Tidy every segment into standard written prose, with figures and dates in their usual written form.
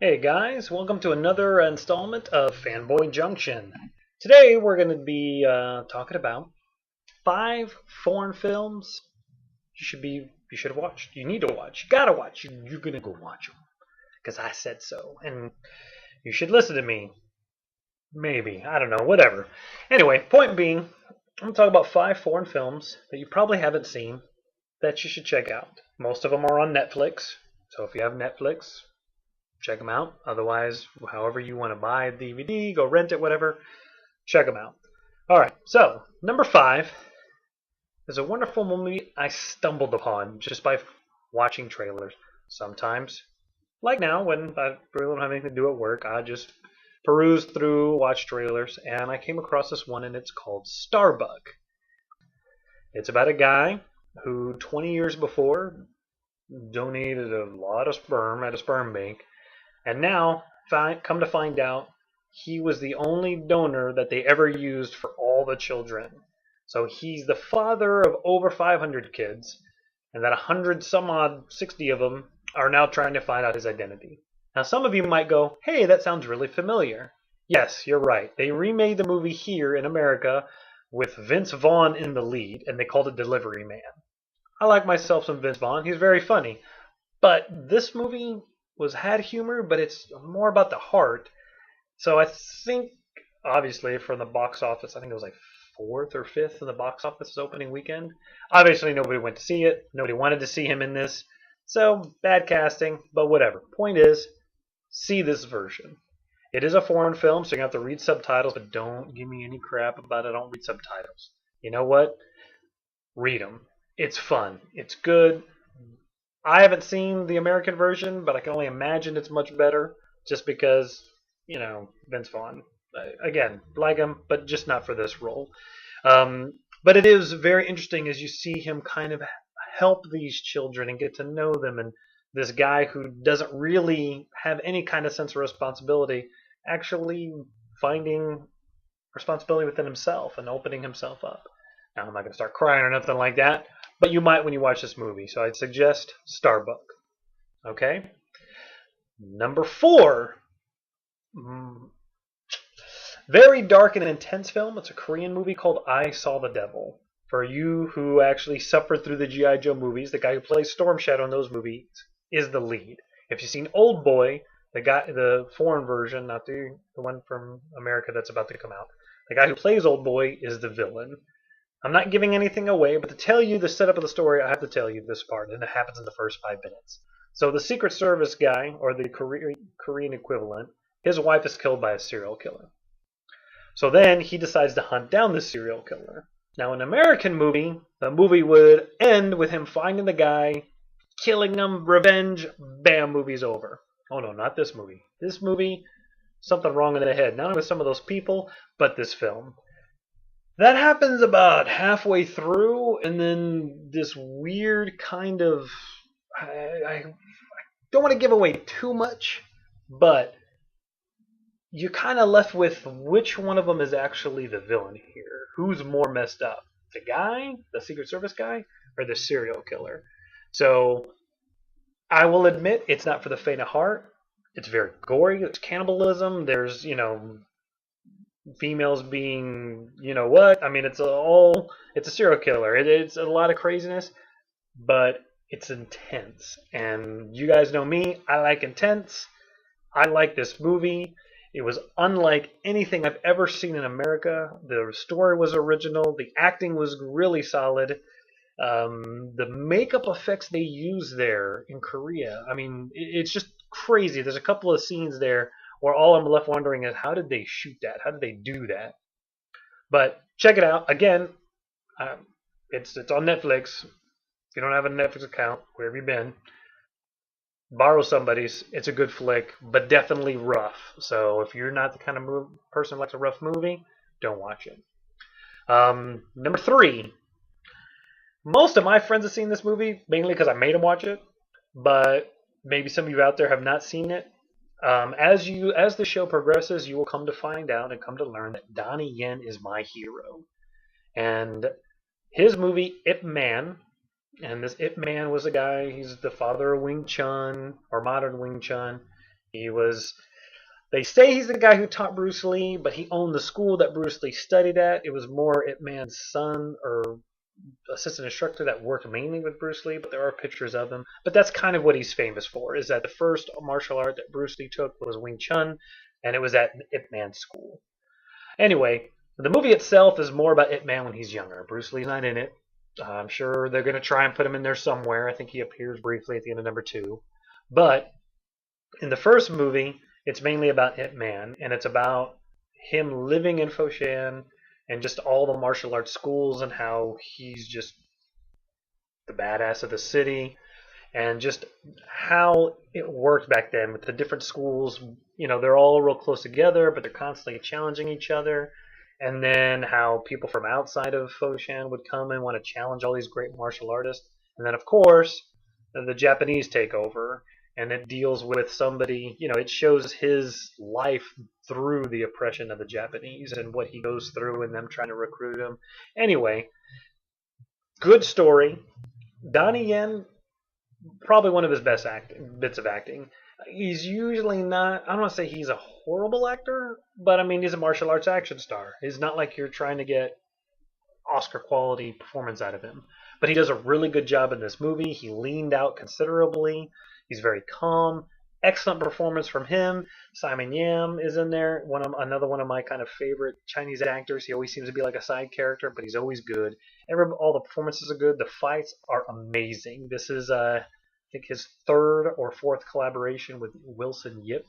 Hey guys, welcome to another installment of Fanboy Junction. Today we're going to be talking about 5 foreign films you should have watched. You need to watch. You gotta watch. You're gonna go watch them because I said so, and you should listen to me. Maybe I don't know. Whatever. Anyway, point being, I'm gonna talk about 5 foreign films that you probably haven't seen that you should check out. Most of them are on Netflix, so if you have Netflix, check them out. Otherwise, however you want to buy a DVD, go rent it, whatever, check them out. All right, so number 5 is a wonderful movie I stumbled upon just by watching trailers. Sometimes, like now, when I really don't have anything to do at work, I just peruse through, watch trailers, and I came across this one, and it's called Starbuck. It's about a guy who 20 years before donated a lot of sperm at a sperm bank. And now, come to find out, he was the only donor that they ever used for all the children. So he's the father of over 500 kids, and that 100 some odd, 60 of them are now trying to find out his identity. Now some of you might go, hey, that sounds really familiar. Yes, you're right. They remade the movie here in America with Vince Vaughn in the lead, and they called it Delivery Man. I like myself some Vince Vaughn. He's very funny. But this movie had humor, but it's more about the heart. So I think, obviously, from the box office, I think it was like 4th or 5th in the box office opening weekend. Obviously, nobody went to see it. Nobody wanted to see him in this. So, bad casting, but whatever. Point is, see this version. It is a foreign film, so you have to read subtitles, but don't give me any crap about it. I don't read subtitles. You know what? Read them. It's fun. It's good. I haven't seen the American version, but I can only imagine it's much better just because, Vince Vaughn. Again, like him, but just not for this role. But it is very interesting as you see him kind of help these children and get to know them. And this guy who doesn't really have any kind of sense of responsibility actually finding responsibility within himself and opening himself up. Now, I'm not going to start crying or nothing like that, but you might when you watch this movie. So I'd suggest Starbuck. Okay? Number 4. Very dark and intense film. It's a Korean movie called I Saw the Devil. For you who actually suffered through the G.I. Joe movies, the guy who plays Storm Shadow in those movies is the lead. If you've seen Old Boy, the foreign version, not the one from America that's about to come out, the guy who plays Old Boy is the villain. I'm not giving anything away, but to tell you the setup of the story, I have to tell you this part, and it happens in the first 5 minutes. So the Secret Service guy, or the Korean equivalent, his wife is killed by a serial killer. So then he decides to hunt down the serial killer. Now, in an American movie, the movie would end with him finding the guy, killing him, revenge, bam, movie's over. Oh no, not this movie. This movie, something wrong in the head. Not with some of those people, but this film. That happens about halfway through, and then this weird kind of... I don't want to give away too much, but you're kind of left with which one of them is actually the villain here. Who's more messed up? The guy, the Secret Service guy, or the serial killer? So, I will admit, it's not for the faint of heart. It's very gory. There's cannibalism. There's, females being, what? I mean, it's a serial killer. It's a lot of craziness, but it's intense. And you guys know me. I like intense. I like this movie. It was unlike anything I've ever seen in America. The story was original. The acting was really solid. The makeup effects they use there in Korea, I mean, it's just crazy. There's a couple of scenes there where all I'm left wondering is how did they shoot that? How did they do that? But check it out. Again, it's on Netflix. If you don't have a Netflix account, where have you been? Borrow somebody's. It's a good flick, but definitely rough. So if you're not the kind of person who likes a rough movie, don't watch it. Number 3. Most of my friends have seen this movie, mainly because I made them watch it, but maybe some of you out there have not seen it. As the show progresses, you will come to find out and come to learn that Donnie Yen is my hero. And his movie, Ip Man, and this Ip Man was a guy, he's the father of Wing Chun, or modern Wing Chun. He was. They say he's the guy who taught Bruce Lee, but he owned the school that Bruce Lee studied at. It was more Ip Man's son or assistant instructor that worked mainly with Bruce Lee, but there are pictures of him. But that's kind of what he's famous for, is that the first martial art that Bruce Lee took was Wing Chun, and it was at Ip Man's school. Anyway, the movie itself is more about Ip Man when he's younger. Bruce Lee's not in it. I'm sure they're going to try and put him in there somewhere. I think he appears briefly at the end of number 2. But in the first movie, it's mainly about Ip Man, and it's about him living in Foshan and just all the martial arts schools and how he's just the badass of the city and just how it worked back then with the different schools. You know, they're all real close together, but they're constantly challenging each other. And then how people from outside of Foshan would come and want to challenge all these great martial artists. And then, of course, the Japanese take over. And it deals with somebody, you know, it shows his life through the oppression of the Japanese and what he goes through and them trying to recruit him. Anyway, good story. Donnie Yen, probably one of his best bits of acting. He's usually not, I don't want to say he's a horrible actor, but I mean, he's a martial arts action star. He's not like you're trying to get Oscar quality performance out of him. But he does a really good job in this movie. He leaned out considerably. He's very calm. Excellent performance from him. Simon Yam is in there. Another one of my kind of favorite Chinese actors. He always seems to be like a side character, but he's always good. All the performances are good. The fights are amazing. This is, I think, his 3rd or 4th collaboration with Wilson Yip,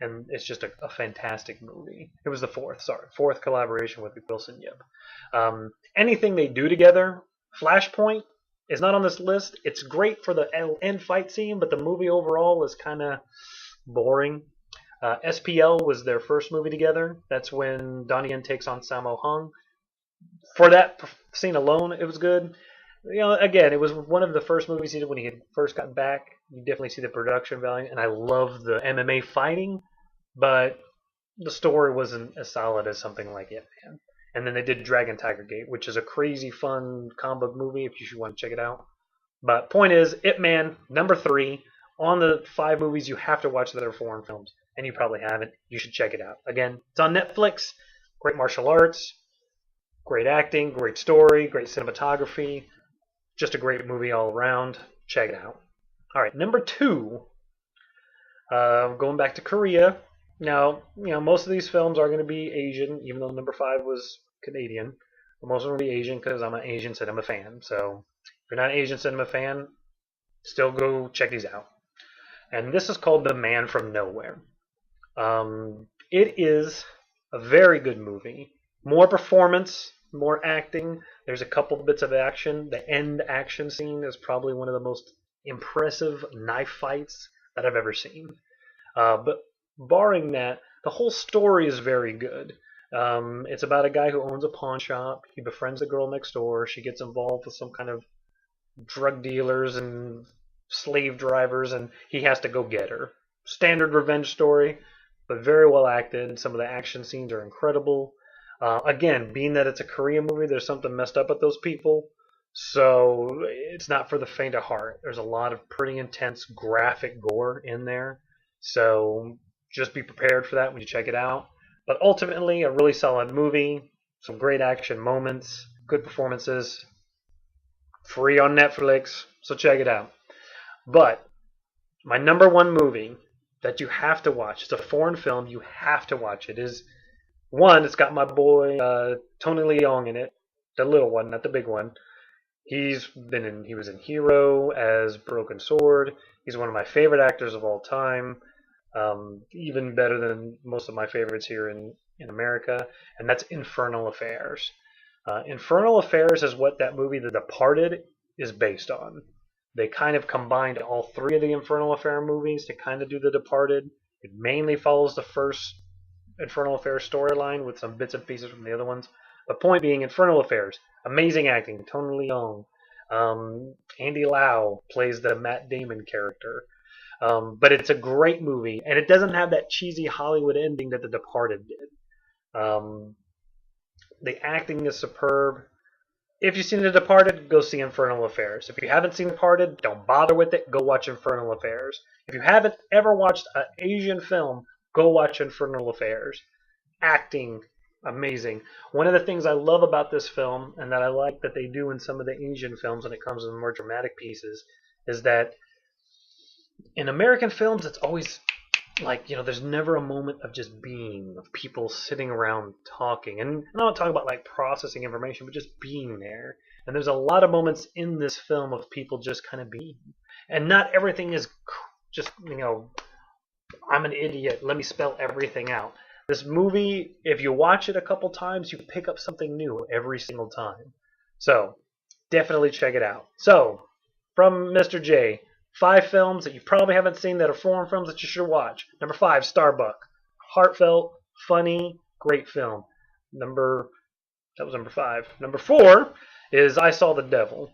and it's just a fantastic movie. It was the 4th collaboration with Wilson Yip. Anything they do together, Flashpoint is not on this list. It's great for the end fight scene, but the movie overall is kind of boring. SPL was their first movie together. That's when Donnie Yen takes on Sammo Hung. For that scene alone, it was good. You know, again, it was one of the first movies he did when he had first gotten back. You definitely see the production value, and I love the MMA fighting, but the story wasn't as solid as something like Ip Man. And then they did Dragon Tiger Gate, which is a crazy fun comic book movie if you should want to check it out. But point is, Ip Man, number 3, on the 5 movies you have to watch that are foreign films, and you probably haven't. You should check it out. Again, it's on Netflix. Great martial arts, great acting, great story, great cinematography. Just a great movie all around. Check it out. All right, number 2, going back to Korea. Now, you know, most of these films are going to be Asian, even though number 5 was Canadian. But most of them will be Asian because I'm an Asian cinema fan. So if you're not an Asian cinema fan, still go check these out. And this is called The Man from Nowhere. It is a very good movie. More performance, more acting. There's a couple bits of action. The end action scene is probably one of the most impressive knife fights that I've ever seen. But barring that, the whole story is very good. It's about a guy who owns a pawn shop. He befriends the girl next door. She gets involved with some kind of drug dealers and slave drivers, and he has to go get her. Standard revenge story, but very well acted. Some of the action scenes are incredible. Again, being that it's a Korean movie, there's something messed up with those people. So it's not for the faint of heart. There's a lot of pretty intense graphic gore in there. So just be prepared for that when you check it out. But ultimately, a really solid movie. Some great action moments. Good performances. Free on Netflix. So check it out. But my number 1 movie that you have to watch, it's a foreign film, you have to watch it, is one, it's got my boy Tony Leung in it. The little one, not the big one. He was in Hero as Broken Sword. He's one of my favorite actors of all time. Even better than most of my favorites here in America. And that's Infernal Affairs. Infernal Affairs is what that movie The Departed is based on. They kind of combined all 3 of the Infernal Affair movies to kind of do The Departed. It mainly follows the first Infernal Affairs storyline with some bits and pieces from the other ones. But point being, Infernal Affairs, amazing acting. Tony Leung. Andy Lau plays the Matt Damon character. But it's a great movie, and it doesn't have that cheesy Hollywood ending that The Departed did. The acting is superb. If you've seen The Departed, go see Infernal Affairs. If you haven't seen Departed, don't bother with it. Go watch Infernal Affairs. If you haven't ever watched an Asian film, go watch Infernal Affairs. Acting, amazing. One of the things I love about this film, and that I like that they do in some of the Asian films when it comes to the more dramatic pieces, is that in American films, it's always like, there's never a moment of just being, of people sitting around talking. And I'm not talking about like processing information, but just being there. And there's a lot of moments in this film of people just kind of being. And not everything is just, I'm an idiot, let me spell everything out. This movie, if you watch it a couple times, you pick up something new every single time. So, definitely check it out. So, from Mr. J, 5 films that you probably haven't seen that are foreign films that you should watch. Number 5, Starbuck. Heartfelt, funny, great film. That was number 5. Number 4 is I Saw the Devil.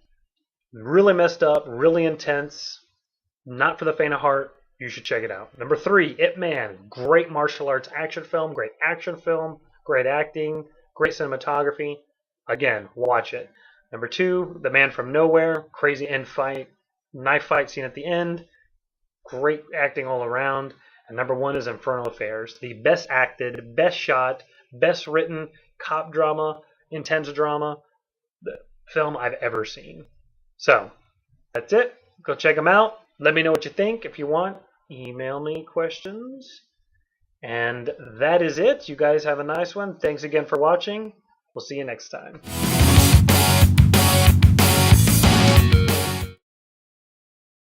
Really messed up, really intense. Not for the faint of heart. You should check it out. Number 3, Ip Man. Great martial arts action film, great acting, great cinematography. Again, watch it. Number 2, The Man from Nowhere. Crazy end fight. Knife fight scene at the end. Great acting all around. And number 1 is Infernal Affairs. The best acted, best shot, best written cop drama, intense drama film I've ever seen. So, that's it. Go check them out. Let me know what you think. If you want, email me questions. And that is it. You guys have a nice one. Thanks again for watching. We'll see you next time.